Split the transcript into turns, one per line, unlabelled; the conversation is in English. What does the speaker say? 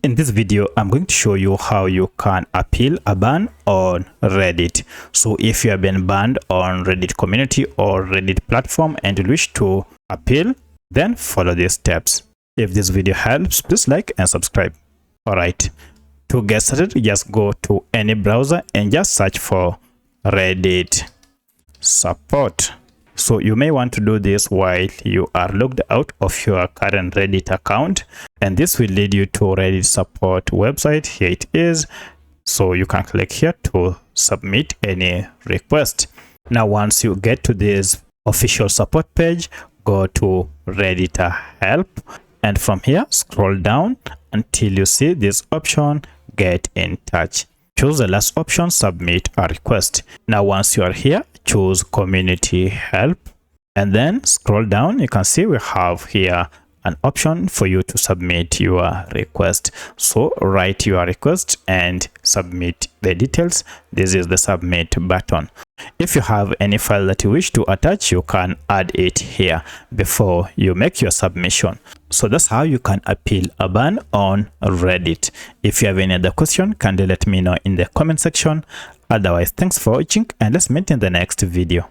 In this video, I'm going to show you how you can appeal a ban on Reddit. So if you have been banned on Reddit community or Reddit platform and you wish to appeal, then follow these steps. If this video helps, please like and subscribe. Alright, to get started, just go to any browser and just search for Reddit support. So you may want to do this while you are logged out of your current Reddit account, and this will lead you to Reddit support website. Here it is. So you can click here to submit any request. Now once you get to this official support page, go to Reddit help, and from here scroll down until you see this option, get in touch. Choose the last option, submit a request. Now once you are here, choose community help, and then scroll down. You can see we have here an option for you to submit your request. So write your request and submit the details. This is the submit button. If you have any file that you wish to attach, you can add it here before you make your submission. So that's how you can appeal a ban on Reddit. If you have any other question, kindly let me know in the comment section. Otherwise, thanks for watching, and let's meet in the next video.